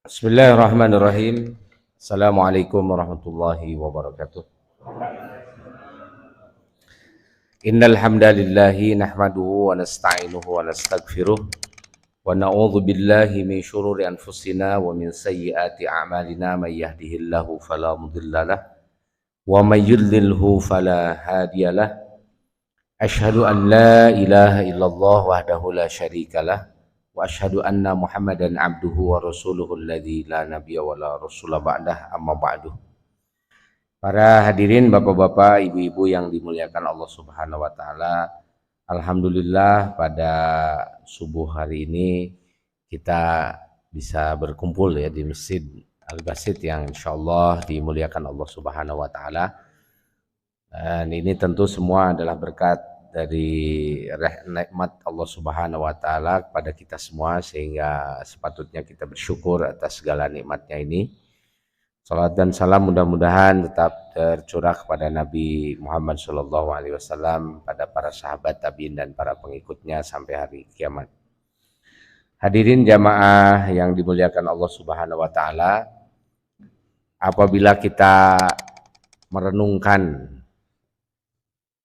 Bismillahirrahmanirrahim. Assalamualaikum warahmatullahi wabarakatuh. Innal hamdalillahi nahmaduhu wa nasta'inuhu wa nastaghfiruh wa na'udzu billahi min syururi anfusina wa min sayyiati a'malina may yahdihillahu fala mudhillalah wa may yudlilhu fala hadiyalah. Asyhadu an la ilaha illallah wahdahu la syarikalah wa asyhadu anna Muhammadan abduhu wa rasuluhu alladzi la nabiyya wa la rasula ba'dah, amma ba'du. Para hadirin bapak-bapak, ibu-ibu yang dimuliakan Allah Subhanahu wa taala, alhamdulillah pada subuh hari ini kita bisa berkumpul ya di Masjid Al-Basit yang insyaallah dimuliakan Allah Subhanahu wa taala. Dan ini tentu semua adalah berkat dari nikmat Allah Subhanahu wa taala kepada kita semua, sehingga sepatutnya kita bersyukur atas segala nikmatnya ini. Salat dan salam mudah-mudahan tetap tercurah kepada Nabi Muhammad SAW, pada para sahabat tabi'in dan para pengikutnya sampai hari kiamat. Hadirin jamaah yang dimuliakan Allah Subhanahu wa taala, apabila kita merenungkan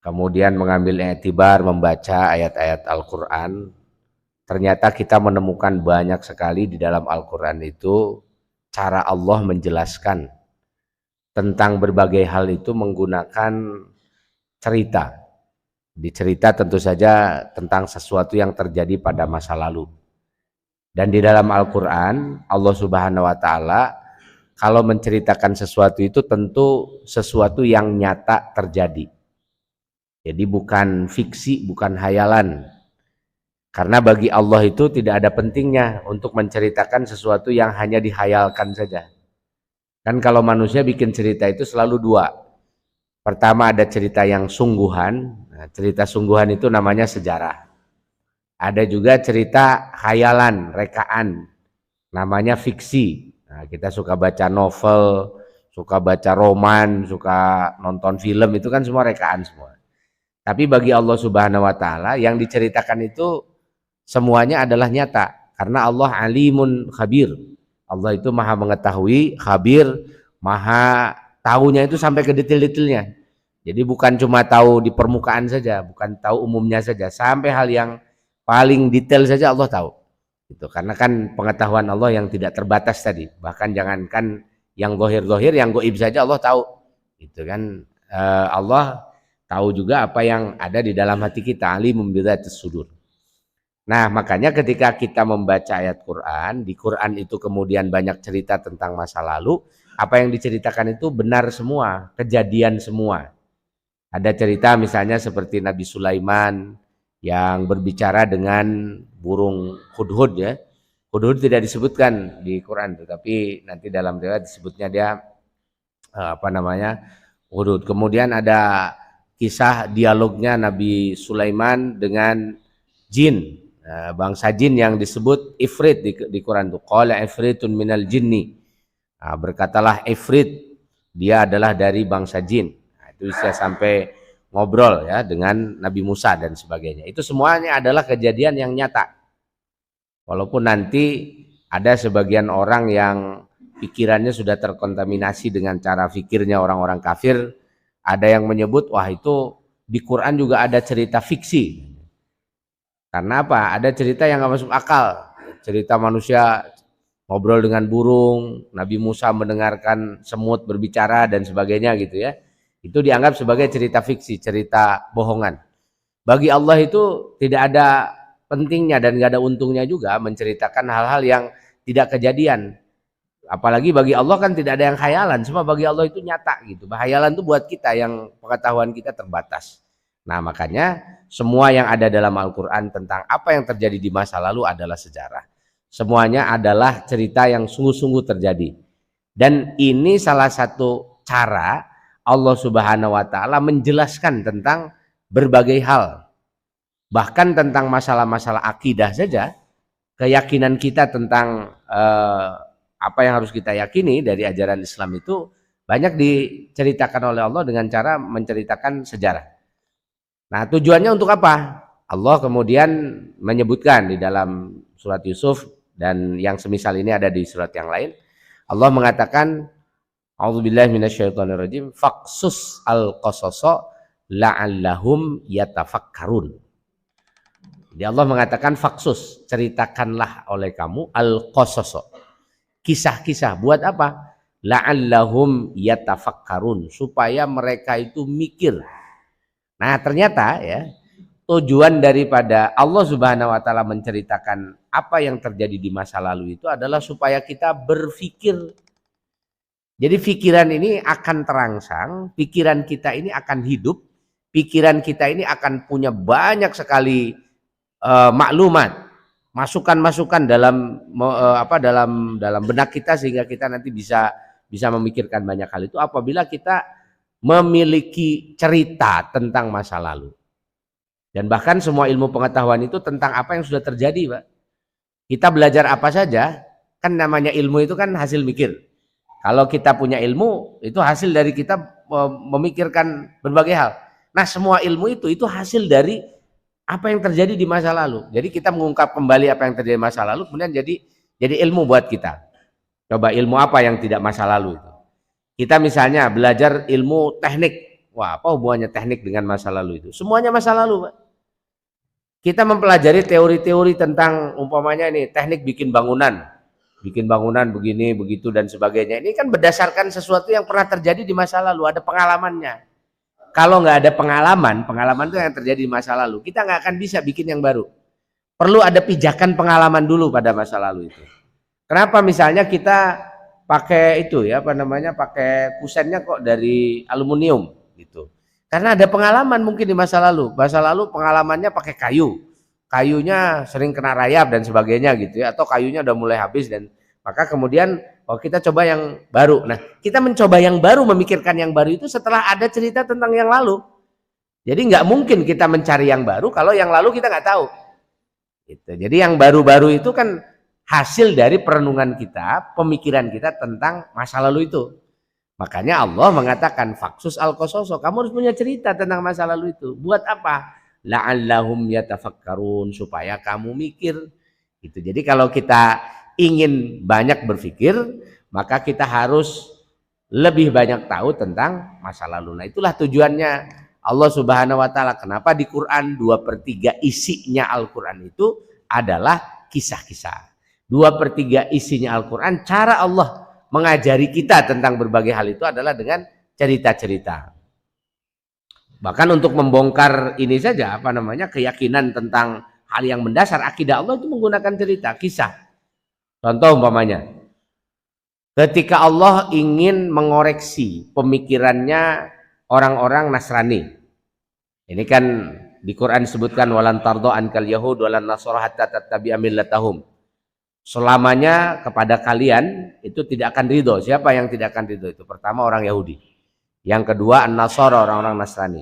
kemudian mengambil i'tibar membaca ayat-ayat Al-Qur'an, ternyata kita menemukan banyak sekali di dalam Al-Qur'an itu cara Allah menjelaskan tentang berbagai hal itu menggunakan cerita. Di cerita tentu saja tentang sesuatu yang terjadi pada masa lalu. Dan di dalam Al-Qur'an Allah Subhanahu wa taala kalau menceritakan sesuatu itu tentu sesuatu yang nyata terjadi. Jadi bukan fiksi, bukan hayalan. Karena bagi Allah itu tidak ada pentingnya untuk menceritakan sesuatu yang hanya dihayalkan saja. Kan kalau manusia bikin cerita itu selalu dua. Pertama ada cerita yang sungguhan. Nah, cerita sungguhan itu namanya sejarah. Ada juga cerita hayalan, rekaan. Namanya fiksi. Nah, kita suka baca novel, suka baca roman, suka nonton film, itu kan semua rekaan semua. Tapi bagi Allah Subhanahu wa taala yang diceritakan itu semuanya adalah nyata, karena Allah alimun khabir. Allah itu maha mengetahui, khabir, maha tahunya itu sampai ke detail-detailnya. Jadi bukan cuma tahu di permukaan saja, bukan tahu umumnya saja, sampai hal yang paling detail saja Allah tahu. Itu karena kan pengetahuan Allah yang tidak terbatas tadi. Bahkan jangankan yang zahir-zahir, yang gaib saja Allah tahu. Itu kan Allah tahu juga apa yang ada di dalam hati kita, alimum bidzatis sudur. Nah, makanya ketika kita membaca ayat Quran, di Quran itu kemudian banyak cerita tentang masa lalu, apa yang diceritakan itu benar semua, kejadian semua. Ada cerita misalnya seperti Nabi Sulaiman yang berbicara dengan burung hudhud ya. Hudhud tidak disebutkan di Quran, tetapi nanti dalam riwayat disebutnya dia hudhud. Kemudian ada kisah dialognya Nabi Sulaiman dengan jin. Bangsa jin yang disebut ifrit di Quran itu, qala ifritun minal jinni. Berkatalah ifrit, dia adalah dari bangsa jin. Itu bisa sampai ngobrol ya dengan Nabi Musa dan sebagainya. Itu semuanya adalah kejadian yang nyata. Walaupun nanti ada sebagian orang yang pikirannya sudah terkontaminasi dengan cara fikirnya orang-orang kafir, ada yang menyebut wah itu di Quran juga ada cerita fiksi. Karena apa? Ada cerita yang nggak masuk akal. Cerita manusia ngobrol dengan burung, Nabi Musa mendengarkan semut berbicara dan sebagainya gitu ya. Itu dianggap sebagai cerita fiksi, cerita bohongan. Bagi Allah itu tidak ada pentingnya dan nggak ada untungnya juga menceritakan hal-hal yang tidak kejadian. Apalagi bagi Allah kan tidak ada yang khayalan, semua bagi Allah itu nyata gitu. Khayalan itu buat kita yang pengetahuan kita terbatas. Nah, makanya semua yang ada dalam Al-Quran tentang apa yang terjadi di masa lalu adalah sejarah. Semuanya adalah cerita yang sungguh-sungguh terjadi. Dan ini salah satu cara Allah Subhanahu wa taala menjelaskan tentang berbagai hal. Bahkan tentang masalah-masalah akidah saja, keyakinan kita tentang apa yang harus kita yakini dari ajaran Islam itu banyak diceritakan oleh Allah dengan cara menceritakan sejarah. Nah, tujuannya untuk apa? Allah kemudian menyebutkan di dalam surat Yusuf dan yang semisal ini ada di surat yang lain. Allah mengatakan, a'udzubillahi minasyaitonirrajim, faqsus al-qasasa la'allahum yatafakkarun. Jadi Allah mengatakan faksus, ceritakanlah oleh kamu al-qasasa, kisah-kisah. Buat apa? La'allahum yatafakkarun, supaya mereka itu mikir. Nah, ternyata ya, tujuan daripada Allah Subhanahu wa taala menceritakan apa yang terjadi di masa lalu itu adalah supaya kita berpikir. Jadi pikiran ini akan terangsang, pikiran kita ini akan hidup, pikiran kita ini akan punya banyak sekali maklumat, masukan-masukan dalam dalam benak kita, sehingga kita nanti bisa memikirkan banyak hal itu apabila kita memiliki cerita tentang masa lalu. Dan bahkan semua ilmu pengetahuan itu tentang apa yang sudah terjadi, Pak. Kita belajar apa saja, kan namanya ilmu itu kan hasil mikir. Kalau kita punya ilmu, itu hasil dari kita memikirkan berbagai hal. Nah, semua ilmu itu hasil dari apa yang terjadi di masa lalu. Jadi kita mengungkap kembali apa yang terjadi di masa lalu, kemudian jadi ilmu buat kita. Coba ilmu apa yang tidak masa lalu itu? Kita misalnya belajar ilmu teknik. Wah, apa hubungannya teknik dengan masa lalu itu? Semuanya masa lalu, Pak. Kita mempelajari teori-teori tentang umpamanya ini teknik bikin bangunan begini, begitu dan sebagainya. Ini kan berdasarkan sesuatu yang pernah terjadi di masa lalu, ada pengalamannya. Kalau nggak ada pengalaman itu yang terjadi di masa lalu, kita nggak akan bisa bikin yang baru. Perlu ada pijakan pengalaman dulu pada masa lalu itu. Kenapa misalnya kita pakai itu ya, pakai kusennya kok dari aluminium gitu. Karena ada pengalaman mungkin di masa lalu. Masa lalu pengalamannya pakai kayu. Kayunya sering kena rayap dan sebagainya gitu ya, atau kayunya udah mulai habis, dan maka kemudian kita coba yang baru. Nah, kita mencoba yang baru, memikirkan yang baru itu setelah ada cerita tentang yang lalu. Jadi nggak mungkin kita mencari yang baru kalau yang lalu kita nggak tahu. Gitu. Jadi yang baru-baru itu kan hasil dari perenungan kita, pemikiran kita tentang masa lalu itu. Makanya Allah mengatakan faksus al-qasasa, kamu harus punya cerita tentang masa lalu itu. Buat apa? La'allahum yatafakkarun, supaya kamu mikir. Gitu. Jadi kalau kita ingin banyak berpikir, maka kita harus lebih banyak tahu tentang masa lalu. Nah, itulah tujuannya Allah Subhanahu wa taala. Kenapa di Quran 2/3 isinya Al-Quran itu adalah kisah-kisah. 2/3 isinya Al-Quran, cara Allah mengajari kita tentang berbagai hal itu adalah dengan cerita-cerita. Bahkan untuk membongkar ini saja, keyakinan tentang hal yang mendasar akidah Allah itu menggunakan cerita, kisah. Contoh umpamanya, ketika Allah ingin mengoreksi pemikirannya orang-orang Nasrani. Ini kan di Quran disebutkan walan tardo ankal yahud walan nasara hatta tattabi'a millatahum. Selamanya kepada kalian itu tidak akan ridho. Siapa yang tidak akan ridho itu? Pertama orang Yahudi. Yang kedua an-nasara, orang-orang Nasrani.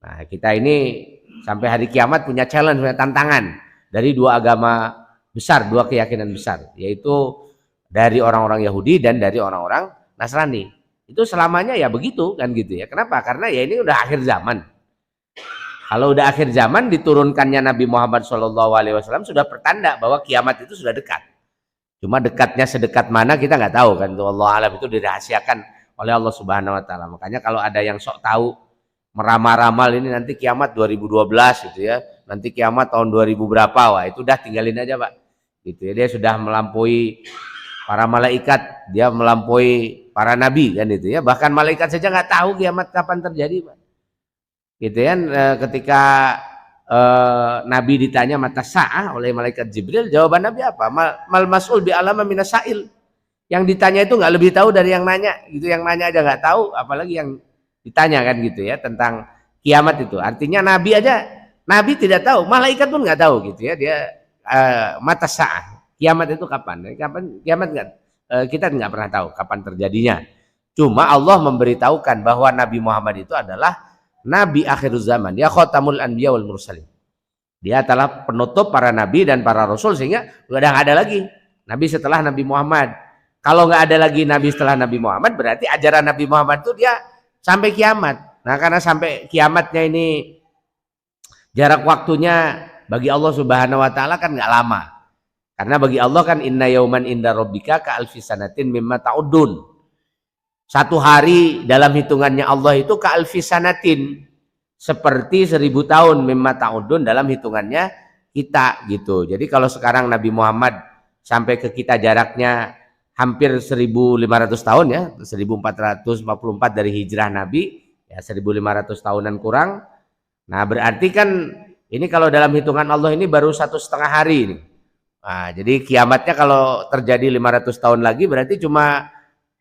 Nah, kita ini sampai hari kiamat punya challenge, punya tantangan dari dua agama besar, dua keyakinan besar, yaitu dari orang-orang Yahudi dan dari orang-orang Nasrani. Itu selamanya ya begitu kan gitu ya. Kenapa? Karena ya ini udah akhir zaman. Kalau udah akhir zaman, diturunkannya Nabi Muhammad SAW sudah pertanda bahwa kiamat itu sudah dekat. Cuma dekatnya sedekat mana kita nggak tahu kan. Allah alam, itu dirahasiakan oleh Allah Subhanahu wa taala. Makanya kalau ada yang sok tahu meramal-ramal ini nanti kiamat 2012 gitu ya. Nanti kiamat tahun 2000 berapa, wah itu udah tinggalin aja, Pak. Gitu ya, dia sudah melampaui para malaikat, dia melampaui para nabi kan itu ya. Bahkan malaikat saja nggak tahu kiamat kapan terjadi, Pak. Gitu ya, ketika Nabi ditanya mata sa'ah oleh malaikat Jibril, jawaban Nabi apa? Mal mas'ul bi alama minas sa'il. Yang ditanya itu nggak lebih tahu dari yang nanya, gitu. Yang nanya aja nggak tahu, apalagi yang ditanya kan gitu ya tentang kiamat itu. Artinya Nabi tidak tahu, malaikat pun nggak tahu gitu ya. Dia mata sa'ah, kiamat itu kapan? Kiamat nggak, kita nggak pernah tahu kapan terjadinya. Cuma Allah memberitahukan bahwa Nabi Muhammad itu adalah Nabi akhir zaman, ya khatamul anbiya wal mursalin. Dia adalah penutup para nabi dan para rasul, sehingga udah nggak ada lagi nabi setelah Nabi Muhammad. Kalau nggak ada lagi nabi setelah Nabi Muhammad, berarti ajaran Nabi Muhammad itu dia sampai kiamat. Nah, karena sampai kiamatnya ini jarak waktunya bagi Allah Subhanahu wa taala kan nggak lama. Karena bagi Allah kan inna yauman inda rabbika ka alfi sanatin mimma ta'udun. Satu hari dalam hitungannya Allah itu ka alfi sanatin, seperti 1000 tahun mimma ta'udun dalam hitungannya kita gitu. Jadi kalau sekarang Nabi Muhammad sampai ke kita jaraknya hampir 1500 tahun ya, 1444 dari hijrah Nabi, ya 1500 tahunan kurang. Nah berarti kan ini kalau dalam hitungan Allah ini baru 1,5 hari ini. Nah, jadi kiamatnya kalau terjadi 500 tahun lagi berarti cuma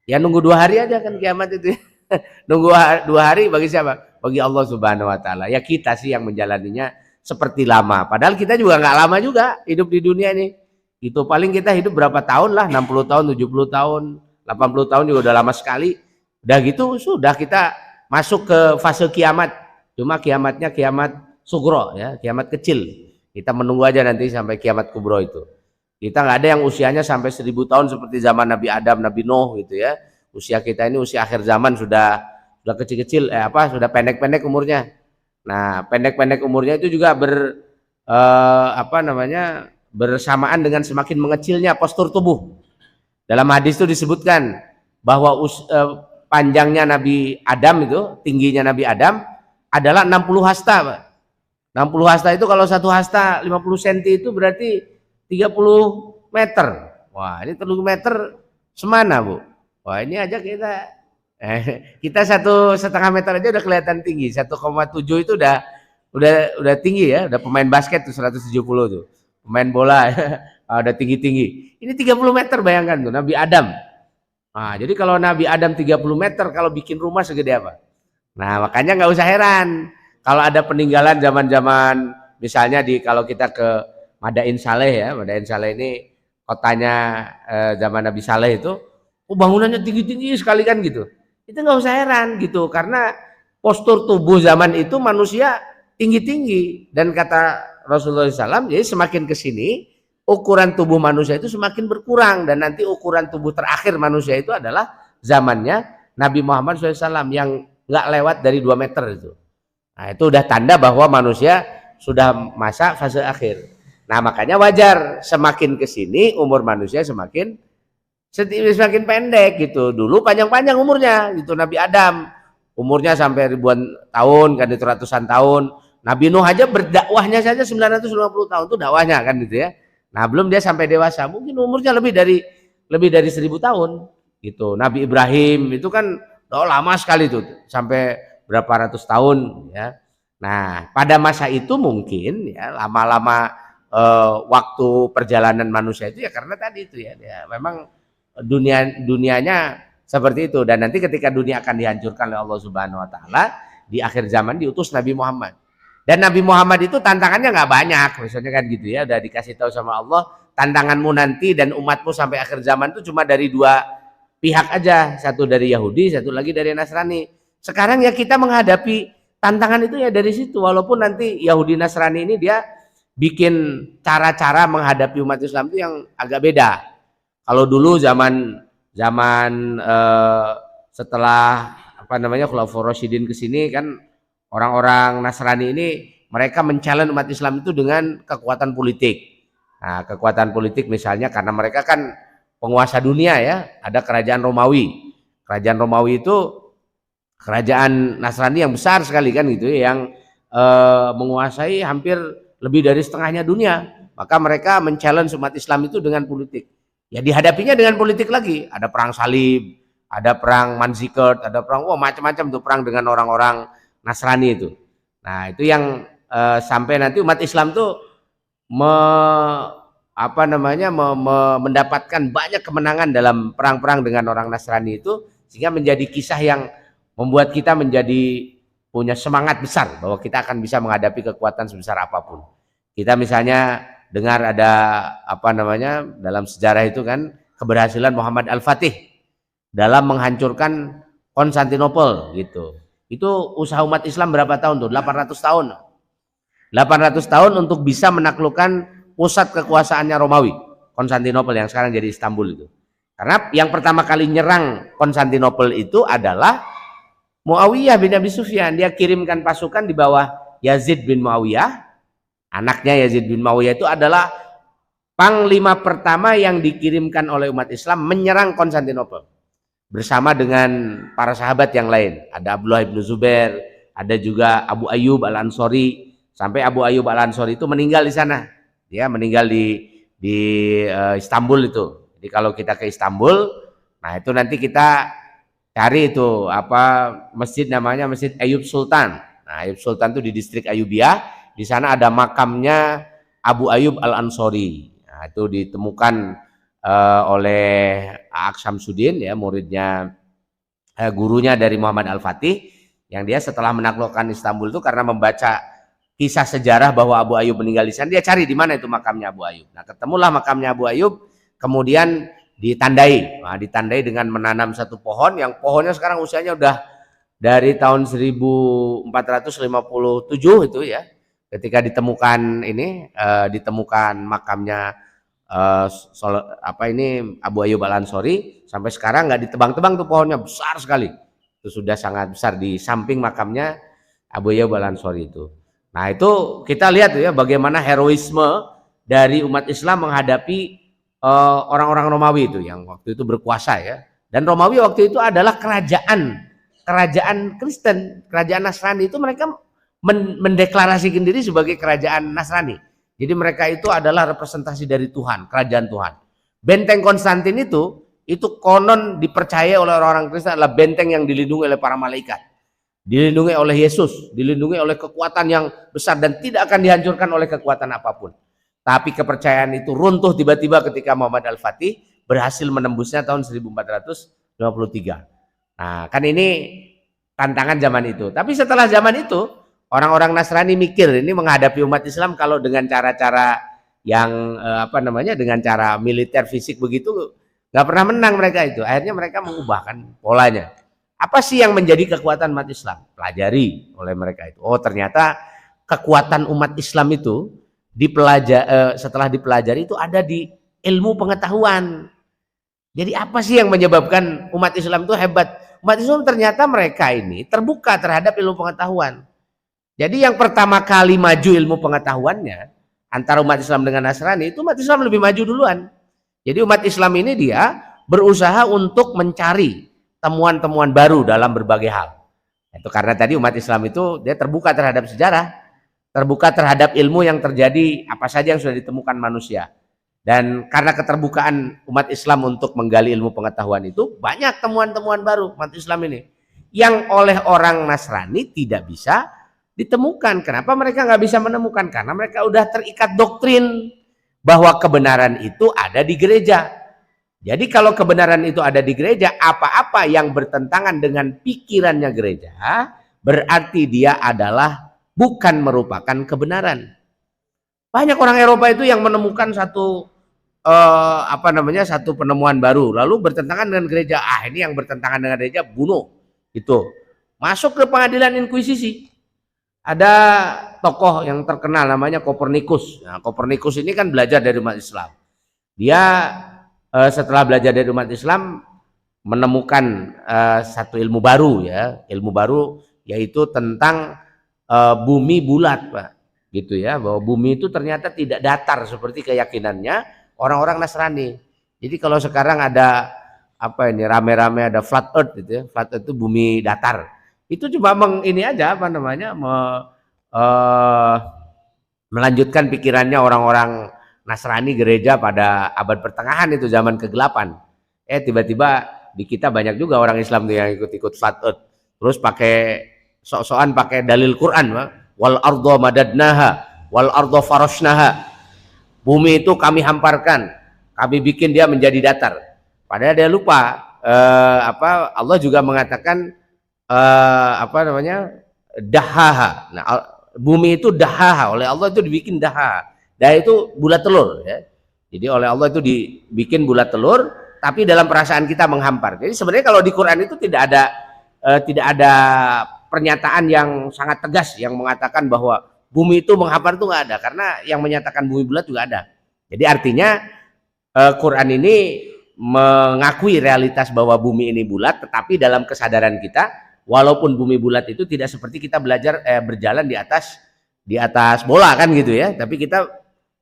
ya nunggu 2 hari aja kan kiamat itu. Nunggu 2 hari bagi siapa? Bagi Allah Subhanahu wa taala. Ya kita sih yang menjalaninya seperti lama. Padahal kita juga nggak lama juga hidup di dunia ini. Itu paling kita hidup berapa tahun lah, 60 tahun, 70 tahun, 80 tahun juga udah lama sekali. Udah gitu sudah kita masuk ke fase kiamat. Cuma kiamatnya kiamat sugro ya, kiamat kecil. Kita menunggu aja nanti sampai kiamat kubro itu. Kita nggak ada yang usianya sampai 1000 tahun seperti zaman Nabi Adam, Nabi Nuh gitu ya. Usia kita ini usia akhir zaman sudah kecil-kecil, sudah pendek-pendek umurnya. Nah, pendek-pendek umurnya itu juga bersamaan dengan semakin mengecilnya postur tubuh. Dalam hadis itu disebutkan bahwa panjangnya Nabi Adam itu, tingginya Nabi Adam adalah 60 hasta, Pak. 60 hasta itu kalau 1 hasta 50 cm itu berarti 30 meter. Wah, ini 30 meter semana, Bu? Wah, ini aja kita 1,5 meter aja udah kelihatan tinggi. 1,7 itu udah tinggi ya, udah pemain basket tuh 170 tuh. Pemain bola udah tinggi-tinggi. Ini 30 meter bayangkan tuh Nabi Adam. Nah, jadi kalau Nabi Adam 30 meter kalau bikin rumah segede apa? Nah, makanya nggak usah heran kalau ada peninggalan zaman-zaman misalnya kalau kita ke Madain Saleh ya, Madain Saleh ini kotanya zaman Nabi Saleh itu, bangunannya tinggi-tinggi sekali kan gitu. Itu nggak usah heran gitu, karena postur tubuh zaman itu manusia tinggi-tinggi, dan kata Rasulullah SAW, jadi semakin ke sini ukuran tubuh manusia itu semakin berkurang, dan nanti ukuran tubuh terakhir manusia itu adalah zamannya Nabi Muhammad SAW yang nggak lewat dari 2 meter itu. Nah itu udah tanda bahwa manusia sudah masa fase akhir. Nah makanya wajar semakin ke sini umur manusia semakin pendek gitu. Dulu panjang-panjang umurnya gitu. Nabi Adam umurnya sampai ribuan tahun kan, itu ratusan tahun. Nabi Nuh aja berdakwahnya saja 950 tahun itu dakwahnya kan gitu ya. Nah belum dia sampai dewasa, mungkin umurnya lebih dari 1000 tahun gitu. Nabi Ibrahim itu kan lama sekali tuh, sampai berapa ratus tahun ya. Nah pada masa itu mungkin ya lama-lama waktu perjalanan manusia itu ya karena tadi itu ya, memang dunianya seperti itu. Dan nanti ketika dunia akan dihancurkan oleh Allah Subhanahu wa taala, di akhir zaman diutus Nabi Muhammad. Dan Nabi Muhammad itu tantangannya nggak banyak, misalnya kan gitu ya, udah dikasih tahu sama Allah, tantanganmu nanti dan umatmu sampai akhir zaman itu cuma dari 2 pihak aja, satu dari Yahudi, satu lagi dari Nasrani. Sekarang ya kita menghadapi tantangan itu ya dari situ, walaupun nanti Yahudi Nasrani ini dia bikin cara-cara menghadapi umat Islam itu yang agak beda. Kalau dulu zaman setelah Khulafaur Rasyidin ke sini kan, orang-orang Nasrani ini mereka men-challenge umat Islam itu dengan kekuatan politik. Nah, kekuatan politik misalnya karena mereka kan penguasa dunia ya, ada kerajaan Romawi. Kerajaan Romawi itu kerajaan Nasrani yang besar sekali kan gitu ya, yang menguasai hampir lebih dari setengahnya dunia. Maka mereka men-challenge umat Islam itu dengan politik. Ya dihadapinya dengan politik lagi. Ada perang salib, ada perang Manzikert, ada perang macam-macam tuh, perang dengan orang-orang Nasrani itu. Nah itu yang sampai nanti umat Islam tuh mendapatkan banyak kemenangan dalam perang-perang dengan orang Nasrani itu, sehingga menjadi kisah yang membuat kita menjadi punya semangat besar bahwa kita akan bisa menghadapi kekuatan sebesar apapun. Kita misalnya dengar ada dalam sejarah itu kan keberhasilan Muhammad Al-Fatih dalam menghancurkan Konstantinopel gitu. Itu usaha umat Islam berapa tahun tuh? 800 tahun. 800 tahun untuk bisa menaklukkan pusat kekuasaannya Romawi, Konstantinopel yang sekarang jadi Istanbul itu. Karena yang pertama kali nyerang Konstantinopel itu adalah Muawiyah bin Abi Sufyan. Dia kirimkan pasukan di bawah Yazid bin Muawiyah. Anaknya Yazid bin Muawiyah itu adalah panglima pertama yang dikirimkan oleh umat Islam menyerang Konstantinopel bersama dengan para sahabat yang lain. Ada Abdullah bin Zubair, ada juga Abu Ayyub Al-Ansori, sampai Abu Ayyub Al-Ansori itu meninggal di sana. Dia meninggal di Istanbul itu. Jadi kalau kita ke Istanbul, nah itu nanti kita cari itu apa masjid, namanya Masjid Ayub Sultan. Nah, Ayub Sultan itu di distrik Ayubiyah. Di sana ada makamnya Abu Ayyub Al-Ansori. Nah, itu ditemukan oleh A'aq Syamsuddin, ya, muridnya gurunya dari Muhammad Al-Fatih, yang dia setelah menaklukkan Istanbul itu karena membaca kisah sejarah bahwa Abu Ayyub meninggal di sana, dia cari di mana itu makamnya Abu Ayyub. Nah, ketemulah makamnya Abu Ayyub, kemudian ditandai. Nah, ditandai dengan menanam satu pohon yang pohonnya sekarang usianya udah dari tahun 1457 itu ya. Ketika ditemukan ini ditemukan makamnya Abu Ayyub Al-Ansori, sampai sekarang nggak ditebang-tebang tuh pohonnya, besar sekali. Itu sudah sangat besar di samping makamnya Abu Ayyub Al-Ansori itu. Nah, itu kita lihat ya bagaimana heroisme dari umat Islam menghadapi orang-orang Romawi itu yang waktu itu berkuasa ya. Dan Romawi waktu itu adalah kerajaan Kristen, kerajaan Nasrani itu mereka mendeklarasikan diri sebagai kerajaan Nasrani. Jadi mereka itu adalah representasi dari Tuhan, kerajaan Tuhan. Benteng Konstantin itu konon dipercaya oleh orang-orang Kristen adalah benteng yang dilindungi oleh para malaikat, dilindungi oleh Yesus, dilindungi oleh kekuatan yang besar dan tidak akan dihancurkan oleh kekuatan apapun. Tapi kepercayaan itu runtuh tiba-tiba ketika Muhammad Al-Fatih berhasil menembusnya tahun 1453. Nah, kan ini tantangan zaman itu. Tapi setelah zaman itu, orang-orang Nasrani mikir ini menghadapi umat Islam kalau dengan cara-cara yang dengan cara militer fisik begitu, nggak pernah menang mereka itu. Akhirnya mereka mengubahkan polanya. Apa sih yang menjadi kekuatan umat Islam? Pelajari oleh mereka itu. Oh, ternyata kekuatan umat Islam itu setelah dipelajari itu ada di ilmu pengetahuan. Jadi apa sih yang menyebabkan umat Islam itu hebat? Umat Islam ternyata mereka ini terbuka terhadap ilmu pengetahuan. Jadi yang pertama kali maju ilmu pengetahuannya antara umat Islam dengan Nasrani itu umat Islam lebih maju duluan. Jadi umat Islam ini dia berusaha untuk mencari temuan-temuan baru dalam berbagai hal. Itu karena tadi umat Islam itu dia terbuka terhadap sejarah, terbuka terhadap ilmu yang terjadi, apa saja yang sudah ditemukan manusia. Dan karena keterbukaan umat Islam untuk menggali ilmu pengetahuan itu, banyak temuan-temuan baru umat Islam ini yang oleh orang Nasrani tidak bisa ditemukan. Kenapa mereka nggak bisa menemukan? Karena mereka udah terikat doktrin bahwa kebenaran itu ada di gereja. Jadi kalau kebenaran itu ada di gereja, apa-apa yang bertentangan dengan pikirannya gereja, berarti dia adalah bukan merupakan kebenaran. Banyak orang Eropa itu yang menemukan satu penemuan baru, lalu bertentangan dengan gereja. Ini yang bertentangan dengan gereja, bunuh. Itu masuk ke pengadilan inkuisisi. Ada tokoh yang terkenal namanya Kopernikus. Nah, Kopernikus ini kan belajar dari umat Islam. Dia setelah belajar dari umat Islam menemukan satu ilmu baru ya, ilmu baru yaitu tentang bumi bulat, Pak. Gitu ya, bahwa bumi itu ternyata tidak datar seperti keyakinannya orang-orang Nasrani. Jadi kalau sekarang ada rame-rame ada flat earth gitu ya, flat earth itu bumi datar. Itu cuma melanjutkan pikirannya orang-orang Nasrani gereja pada abad pertengahan itu, zaman ke-8. Tiba-tiba di kita banyak juga orang Islam tuh yang ikut-ikut flat earth. Terus sok-sokan pakai dalil Quran, wal ardo madadnaha wal ardo farashnaha. Bumi itu kami hamparkan, kami bikin dia menjadi datar. Padahal dia lupa Allah juga mengatakan dahaha. Nah, bumi itu dahaha, oleh Allah itu dibikin dahaha. Dah itu bulat telur ya. Jadi oleh Allah itu dibikin bulat telur, tapi dalam perasaan kita menghampar. Jadi sebenarnya kalau di Quran itu tidak ada pernyataan yang sangat tegas yang mengatakan bahwa bumi itu menghampar, itu nggak ada, karena yang menyatakan bumi bulat juga ada. Jadi artinya Quran ini mengakui realitas bahwa bumi ini bulat, tetapi dalam kesadaran kita, walaupun bumi bulat itu tidak seperti kita berjalan di atas bola kan gitu ya, tapi kita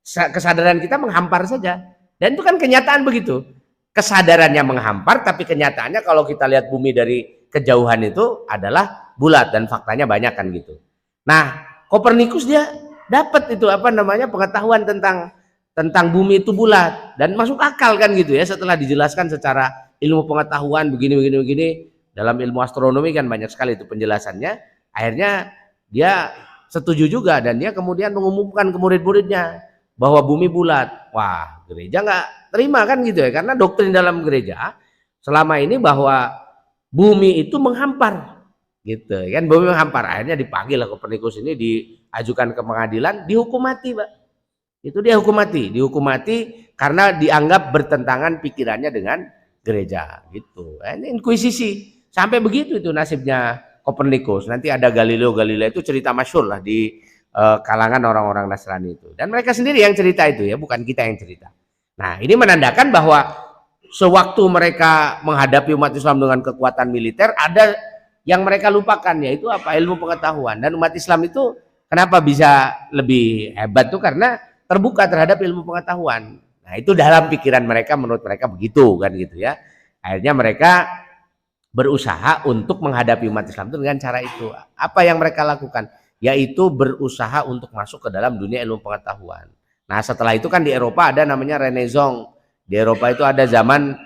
Kesadaran kita menghampar saja. Dan itu kan kenyataan begitu. Kesadarannya menghampar, tapi kenyataannya kalau kita lihat bumi dari kejauhan itu adalah bulat dan faktanya banyak kan gitu. Nah, Kopernikus dia dapat itu apa namanya pengetahuan tentang bumi itu bulat dan masuk akal kan gitu ya setelah dijelaskan secara ilmu pengetahuan begini dalam ilmu astronomi kan banyak sekali itu penjelasannya. Akhirnya dia setuju juga dan dia kemudian mengumumkan ke murid-muridnya bahwa bumi bulat. Wah, gereja nggak terima kan gitu ya, karena doktrin dalam gereja selama ini bahwa bumi itu menghampar gitu kan, bumi menghampar. Akhirnya dipanggil Kopernikus ini, diajukan ke pengadilan, dihukum mati, Pak. Itu dia hukum mati karena dianggap bertentangan pikirannya dengan gereja gitu. Ini inkuisisi sampai begitu itu nasibnya Kopernikus. Nanti ada Galileo itu cerita masyhur lah di kalangan orang-orang Nasrani itu. Dan mereka sendiri yang cerita itu ya, bukan kita yang cerita. Nah, ini menandakan bahwa sewaktu mereka menghadapi umat Islam dengan kekuatan militer, ada yang mereka lupakan, yaitu apa? Ilmu pengetahuan. Dan umat Islam itu kenapa bisa lebih hebat tuh karena terbuka terhadap ilmu pengetahuan. Nah, itu dalam pikiran mereka, menurut mereka begitu kan gitu ya. Akhirnya mereka berusaha untuk menghadapi umat Islam itu dengan cara itu. Apa yang mereka lakukan? Yaitu berusaha untuk masuk ke dalam dunia ilmu pengetahuan. Nah, setelah itu kan di Eropa ada namanya Renaissance. Di Eropa itu ada zaman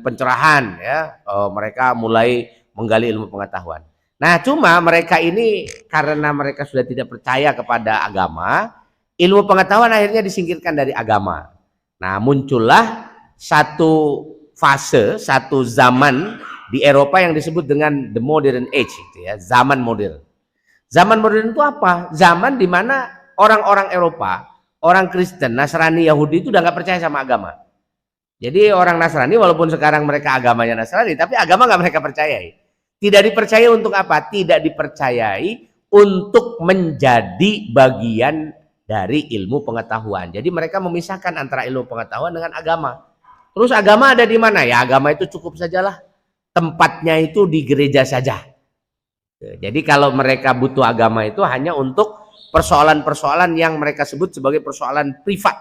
pencerahan ya. Mereka mulai menggali ilmu pengetahuan. Nah, cuma mereka ini karena mereka sudah tidak percaya kepada agama, ilmu pengetahuan akhirnya disingkirkan dari agama. Nah, muncullah satu fase, satu zaman di Eropa yang disebut dengan the modern age gitu ya, zaman modern. Zaman modern itu apa? Zaman di mana orang-orang Eropa, orang Kristen, Nasrani, Yahudi itu udah nggak percaya sama agama. Jadi orang Nasrani walaupun sekarang mereka agamanya Nasrani, tapi agama nggak mereka percayai. Tidak dipercaya untuk apa? Tidak dipercayai untuk menjadi bagian dari ilmu pengetahuan. Jadi mereka memisahkan antara ilmu pengetahuan dengan agama. Terus agama ada di mana? Ya agama itu cukup sajalah. Tempatnya itu di gereja saja. Jadi kalau mereka butuh agama itu hanya untuk persoalan-persoalan yang mereka sebut sebagai persoalan privat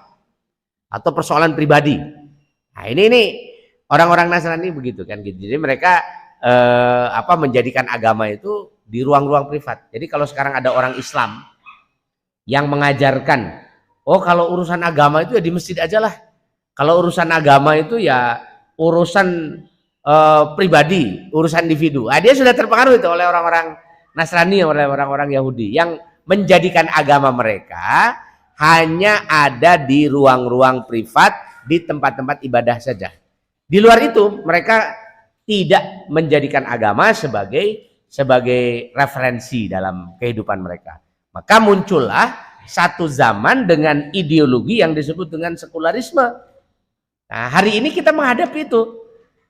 atau persoalan pribadi. Nah, ini orang-orang Nasrani begitu kan gitu. Jadi mereka menjadikan agama itu di ruang-ruang privat. Jadi kalau sekarang ada orang Islam yang mengajarkan, oh kalau urusan agama itu ya di masjid aja lah. Kalau urusan agama itu ya urusan pribadi, urusan individu. Dia sudah terpengaruh itu oleh orang-orang Nasrani, oleh orang-orang Yahudi yang menjadikan agama mereka hanya ada di ruang-ruang privat, di tempat-tempat ibadah saja. Di luar itu mereka tidak menjadikan agama sebagai referensi dalam kehidupan mereka. Maka muncullah satu zaman dengan ideologi yang disebut dengan sekularisme. Nah, hari ini kita menghadapi itu.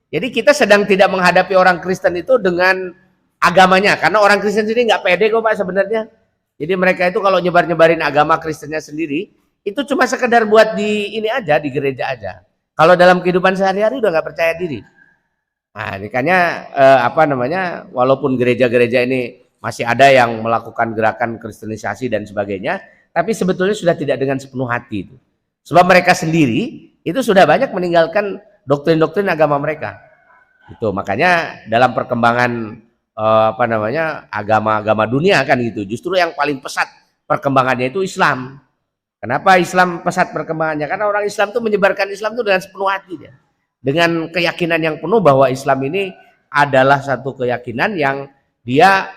Jadi kita sedang tidak menghadapi orang Kristen itu dengan agamanya, karena orang Kristen sendiri nggak pede kok Pak sebenarnya. Jadi mereka itu kalau nyebar-nyebarin agama Kristennya sendiri, itu cuma sekedar buat di ini aja, di gereja aja. Kalau dalam kehidupan sehari-hari udah nggak percaya diri. Nah, makanya walaupun gereja-gereja ini masih ada yang melakukan gerakan kristenisasi dan sebagainya, tapi sebetulnya sudah tidak dengan sepenuh hati itu. Sebab mereka sendiri itu sudah banyak meninggalkan doktrin-doktrin agama mereka. Itu makanya dalam perkembangan agama-agama dunia kan gitu. Justru yang paling pesat perkembangannya itu Islam. Kenapa Islam pesat perkembangannya? Karena orang Islam itu menyebarkan Islam itu dengan sepenuh hati dia. Dengan keyakinan yang penuh bahwa Islam ini adalah satu keyakinan yang dia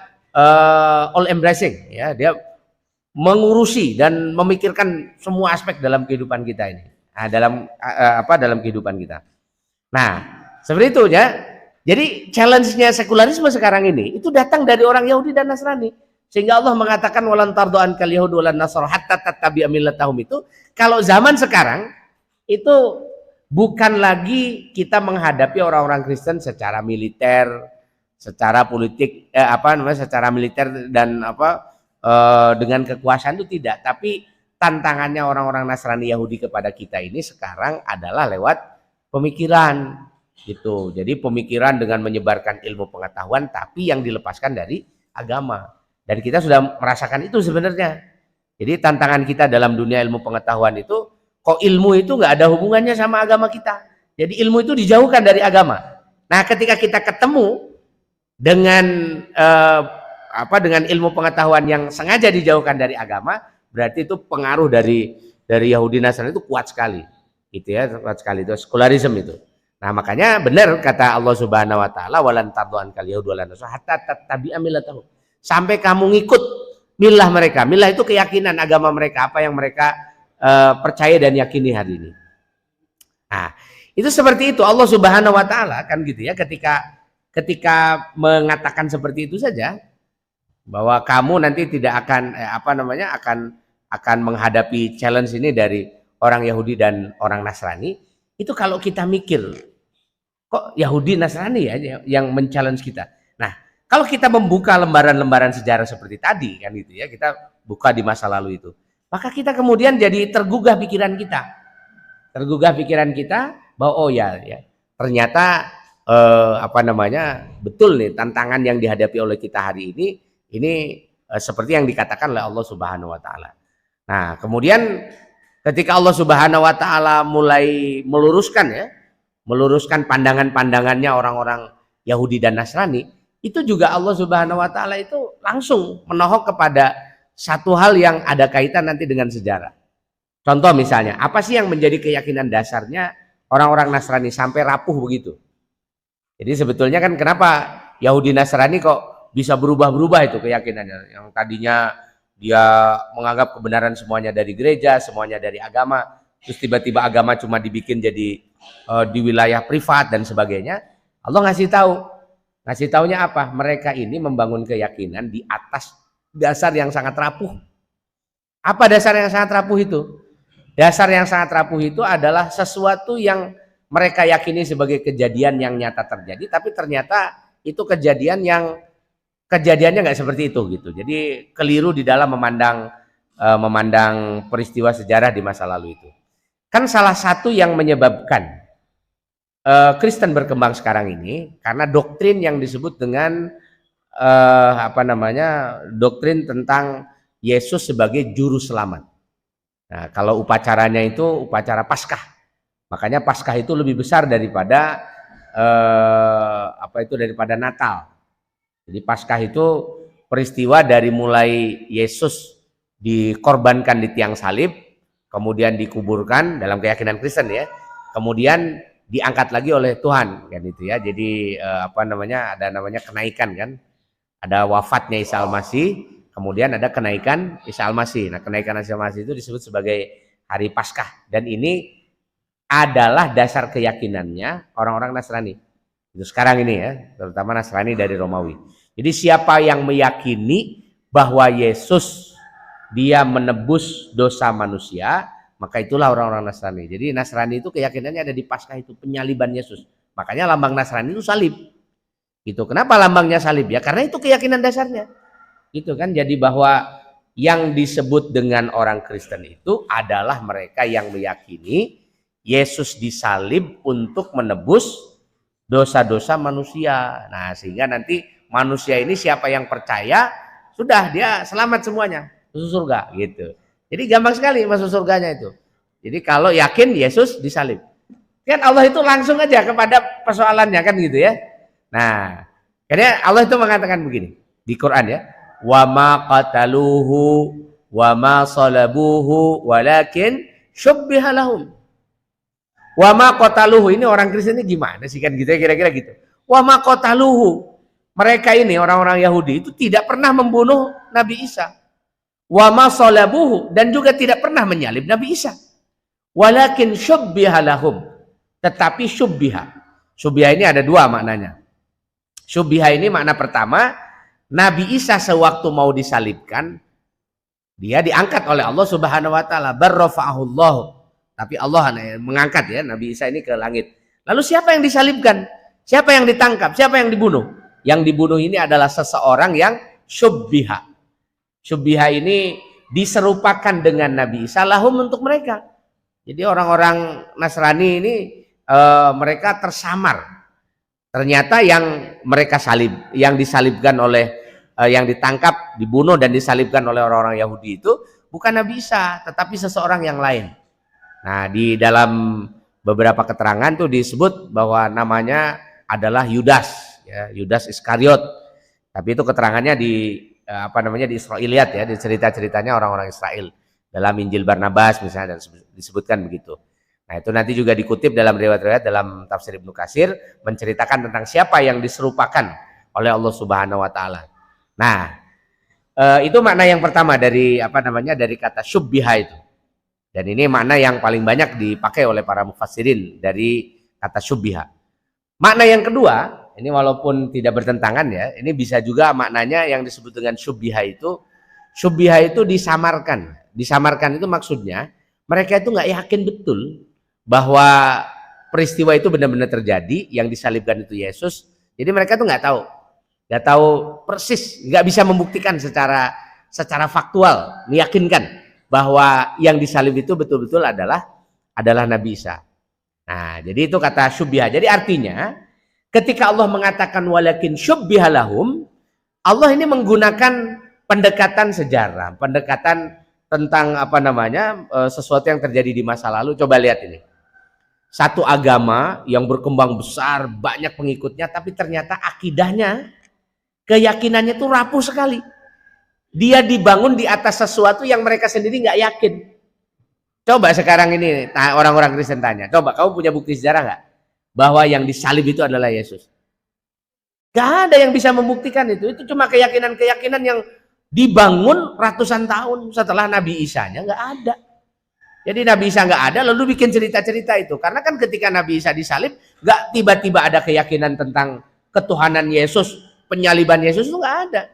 all embracing ya, dia mengurusi dan memikirkan semua aspek dalam kehidupan kita ini. Nah, dalam kehidupan kita. Nah, seperti itu ya. Jadi challenge-nya sekularisme sekarang ini itu datang dari orang Yahudi dan Nasrani. Sehingga Allah mengatakan walan tardu'an kal yahudu walan nasara hatta tattabi'a millatahum, itu kalau zaman sekarang itu bukan lagi kita menghadapi orang-orang Kristen secara militer, secara politik secara militer dan dengan kekuasaan itu tidak, tapi tantangannya orang-orang Nasrani Yahudi kepada kita ini sekarang adalah lewat pemikiran gitu. Jadi pemikiran dengan menyebarkan ilmu pengetahuan tapi yang dilepaskan dari agama. Dan kita sudah merasakan itu sebenarnya. Jadi tantangan kita dalam dunia ilmu pengetahuan itu, kok ilmu itu nggak ada hubungannya sama agama kita. Jadi ilmu itu dijauhkan dari agama. Nah, ketika kita ketemu dengan dengan ilmu pengetahuan yang sengaja dijauhkan dari agama, berarti itu pengaruh dari Yahudi Nasrani itu kuat sekali. Gitu ya, kuat sekali itu sekularisme itu. Nah, makanya benar kata Allah Subhanahu wa taala, walan tarduan kal yahud walan nasara hatta tattabi'a millatahum. Sampai kamu ngikut milah mereka. Milah itu keyakinan agama mereka, apa yang mereka percaya dan yakini hari ini. Nah, itu seperti itu Allah Subhanahu wa taala kan gitu ya, ketika mengatakan seperti itu saja, bahwa kamu nanti tidak akan akan menghadapi challenge ini dari orang Yahudi dan orang Nasrani. Itu kalau kita mikir, kok Yahudi Nasrani ya yang men-challenge kita. Nah, kalau kita membuka lembaran-lembaran sejarah seperti tadi kan gitu ya, kita buka di masa lalu itu, maka kita kemudian jadi tergugah pikiran kita. Tergugah pikiran kita bahwa oh ya ternyata betul nih tantangan yang dihadapi oleh kita hari ini seperti yang dikatakan oleh Allah Subhanahu wa taala. Nah, kemudian ketika Allah Subhanahu wa taala mulai meluruskan pandangan-pandangannya orang-orang Yahudi dan Nasrani, itu juga Allah Subhanahu wa taala itu langsung menohok kepada satu hal yang ada kaitan nanti dengan sejarah. Contoh misalnya, apa sih yang menjadi keyakinan dasarnya orang-orang Nasrani sampai rapuh begitu? Jadi sebetulnya kan kenapa Yahudi Nasrani kok bisa berubah-berubah itu keyakinannya. Yang tadinya dia menganggap kebenaran semuanya dari gereja, semuanya dari agama, terus tiba-tiba agama cuma dibikin jadi di wilayah privat dan sebagainya. Allah ngasih taunya apa? Mereka ini membangun keyakinan di atas dasar yang sangat rapuh. Apa dasar yang sangat rapuh itu? Dasar yang sangat rapuh itu adalah sesuatu yang mereka yakini sebagai kejadian yang nyata terjadi, tapi ternyata itu kejadiannya nggak seperti itu gitu. Jadi keliru di dalam memandang peristiwa sejarah di masa lalu itu. Kan salah satu yang menyebabkan Kristen berkembang sekarang ini karena doktrin yang disebut dengan doktrin tentang Yesus sebagai juru selamat. Nah, kalau upacaranya itu upacara Paskah. Makanya Paskah itu lebih besar daripada daripada Natal. Jadi Paskah itu peristiwa dari mulai Yesus dikorbankan di tiang salib, kemudian dikuburkan dalam keyakinan Kristen ya. Kemudian diangkat lagi oleh Tuhan kan itu ya. Jadi ada namanya kenaikan kan. Ada wafatnya Isa Al-Masih, kemudian ada kenaikan Isa Al-Masih. Nah, kenaikan Isa Al-Masih itu disebut sebagai hari Paskah dan ini adalah dasar keyakinannya orang-orang Nasrani. Itu sekarang ini ya, terutama Nasrani dari Romawi. Jadi siapa yang meyakini bahwa Yesus dia menebus dosa manusia, maka itulah orang-orang Nasrani. Jadi Nasrani itu keyakinannya ada di Paskah itu, penyaliban Yesus. Makanya lambang Nasrani itu salib. Gitu. Kenapa lambangnya salib? Ya karena itu keyakinan dasarnya. Gitu kan. Jadi bahwa yang disebut dengan orang Kristen itu adalah mereka yang meyakini Yesus disalib untuk menebus dosa-dosa manusia. Nah, sehingga nanti manusia ini siapa yang percaya, sudah dia selamat semuanya, masuk surga gitu. Jadi gampang sekali masuk surganya itu. Jadi kalau yakin Yesus disalib. Kan Allah itu langsung aja kepada persoalannya kan gitu ya. Nah, karena Allah itu mengatakan begini di Quran ya, wa ma qataluhu wa ma salabuhu walakin syubbiha lahum. Wa ma qataluhu, ini orang Kristen ini gimana sih kan gitu ya, kira-kira gitu. Wa ma qataluhu, mereka ini orang-orang Yahudi itu tidak pernah membunuh Nabi Isa. Wa ma salabuhu, dan juga tidak pernah menyalib Nabi Isa. Walakin syubbiha lahum, tetapi syubbiha. Syubbiha ini ada dua maknanya. Syubbiha ini makna pertama, Nabi Isa sewaktu mau disalibkan, dia diangkat oleh Allah Subhanahu wa taala, barrafa'ahullah. Tapi Allah mengangkat ya Nabi Isa ini ke langit. Lalu siapa yang disalibkan? Siapa yang ditangkap? Siapa yang dibunuh? Yang dibunuh ini adalah seseorang yang syubbiha. Syubbiha ini diserupakan dengan Nabi Isa lahum untuk mereka. Jadi orang-orang Nasrani ini mereka tersamar. Ternyata yang mereka yang disalibkan oleh yang ditangkap, dibunuh dan disalibkan oleh orang-orang Yahudi itu bukan Nabi Isa, tetapi seseorang yang lain. Nah, di dalam beberapa keterangan tuh disebut bahwa namanya adalah Yudas, ya, Yudas Iskariot. Tapi itu keterangannya di di Israiliyat, ya, di cerita-ceritanya orang-orang Israel. Dalam Injil Barnabas misalnya dan disebutkan begitu. Nah, itu nanti juga dikutip dalam riwayat-riwayat dalam tafsir Ibnu Katsir menceritakan tentang siapa yang diserupakan oleh Allah Subhanahu wa taala. Nah, itu makna yang pertama dari dari kata syubbiha itu. Dan ini makna yang paling banyak dipakai oleh para mufassirin dari kata syubbiha. Makna yang kedua, ini walaupun tidak bertentangan ya, ini bisa juga maknanya yang disebut dengan syubbiha itu disamarkan. Disamarkan itu maksudnya mereka itu nggak yakin betul bahwa peristiwa itu benar-benar terjadi, yang disalibkan itu Yesus. Jadi mereka tuh nggak tahu persis, nggak bisa membuktikan secara faktual, meyakinkan bahwa yang disalib itu betul-betul adalah Nabi Isa. Nah, jadi itu kata syubbiha. Jadi artinya ketika Allah mengatakan walakin syubbiha lahum, Allah ini menggunakan pendekatan sejarah, pendekatan tentang sesuatu yang terjadi di masa lalu. Coba lihat ini. Satu agama yang berkembang besar, banyak pengikutnya, tapi ternyata akidahnya, keyakinannya itu rapuh sekali. Dia dibangun di atas sesuatu yang mereka sendiri nggak yakin. Coba sekarang ini orang-orang Kristen tanya, coba kamu punya bukti sejarah nggak bahwa yang disalib itu adalah Yesus? Gak ada yang bisa membuktikan itu. Itu cuma keyakinan-keyakinan yang dibangun ratusan tahun setelah Nabi Isa-nya nggak ada. Jadi Nabi Isa nggak ada, lalu bikin cerita-cerita itu. Karena kan ketika Nabi Isa disalib, nggak tiba-tiba ada keyakinan tentang ketuhanan Yesus, penyaliban Yesus itu nggak ada.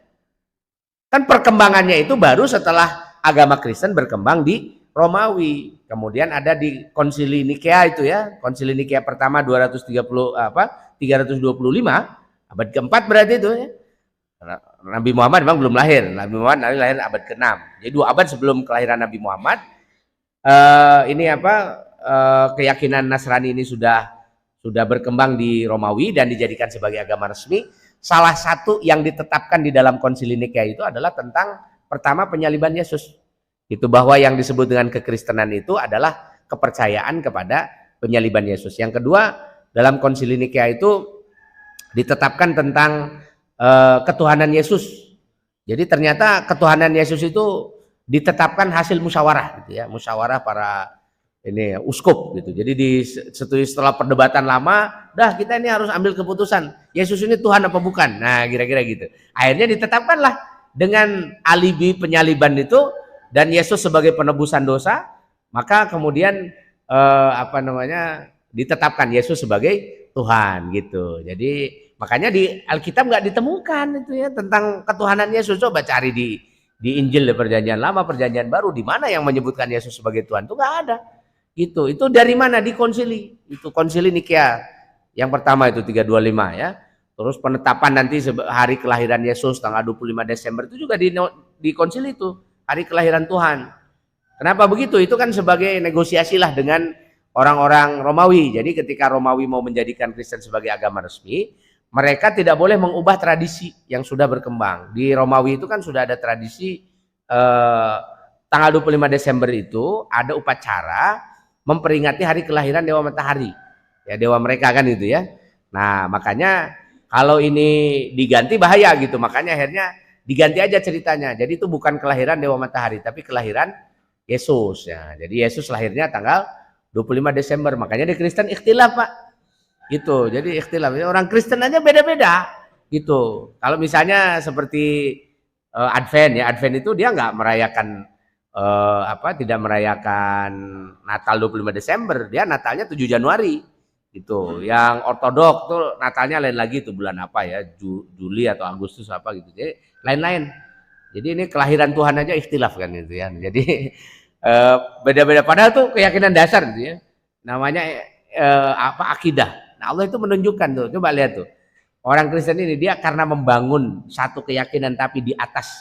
Kan perkembangannya itu baru setelah agama Kristen berkembang di Romawi. Kemudian ada di Konsili Nikea itu ya, Konsili Nikea pertama 325, abad keempat berarti itu ya. Nabi Muhammad memang belum lahir. Nabi Muhammad lahir abad ke-6. Jadi 2 abad sebelum kelahiran Nabi Muhammad. Keyakinan Nasrani ini sudah berkembang di Romawi dan dijadikan sebagai agama resmi. Salah satu yang ditetapkan di dalam Konsili Nikea itu adalah tentang pertama penyaliban Yesus. Itu bahwa yang disebut dengan kekristenan itu adalah kepercayaan kepada penyaliban Yesus. Yang kedua, dalam Konsili Nikea itu ditetapkan tentang ketuhanan Yesus. Jadi ternyata ketuhanan Yesus itu ditetapkan hasil musyawarah gitu ya, musyawarah para uskup gitu. Jadi setelah perdebatan lama, kita ini harus ambil keputusan, Yesus ini Tuhan apa bukan. Nah, kira-kira gitu. Akhirnya ditetapkanlah dengan alibi penyaliban itu dan Yesus sebagai penebusan dosa, maka kemudian ditetapkan Yesus sebagai Tuhan gitu. Jadi makanya di Alkitab nggak ditemukan itu ya tentang ketuhanan Yesus. Coba cari di Injil Perjanjian Lama, Perjanjian Baru, di mana yang menyebutkan Yesus sebagai Tuhan, itu nggak ada. Itu dari mana? Di konsili. Itu Konsili Nikea yang pertama itu 325 ya. Terus penetapan nanti hari kelahiran Yesus tanggal 25 Desember itu juga di konsili itu, hari kelahiran Tuhan. Kenapa begitu? Itu kan sebagai negosiasilah dengan orang-orang Romawi. Jadi ketika Romawi mau menjadikan Kristen sebagai agama resmi, mereka tidak boleh mengubah tradisi yang sudah berkembang. Di Romawi itu kan sudah ada tradisi tanggal 25 Desember itu ada upacara memperingati hari kelahiran Dewa Matahari. Ya, dewa mereka kan itu ya. Nah, makanya kalau ini diganti bahaya gitu. Makanya akhirnya diganti aja ceritanya. Jadi itu bukan kelahiran Dewa Matahari, tapi kelahiran Yesus ya. Jadi Yesus lahirnya tanggal 25 Desember. Makanya di Kristen ikhtilaf, Pak. Gitu. Jadi ikhtilaf. Orang Kristen aja beda-beda gitu. Kalau misalnya seperti Advent ya, Advent itu dia nggak merayakan tidak merayakan Natal 25 Desember, dia Natalnya 7 Januari gitu. Yang ortodok tuh Natalnya lain lagi tuh, bulan apa ya, Juli atau Agustus apa gitu. Jadi lain-lain. Jadi ini kelahiran Tuhan aja ikhtilaf kan gitu ya. Jadi beda-beda, padahal tuh keyakinan dasar gitu ya. Namanya akidah. Nah, Allah itu menunjukkan tuh, coba lihat tuh. Orang Kristen ini dia karena membangun satu keyakinan tapi di atas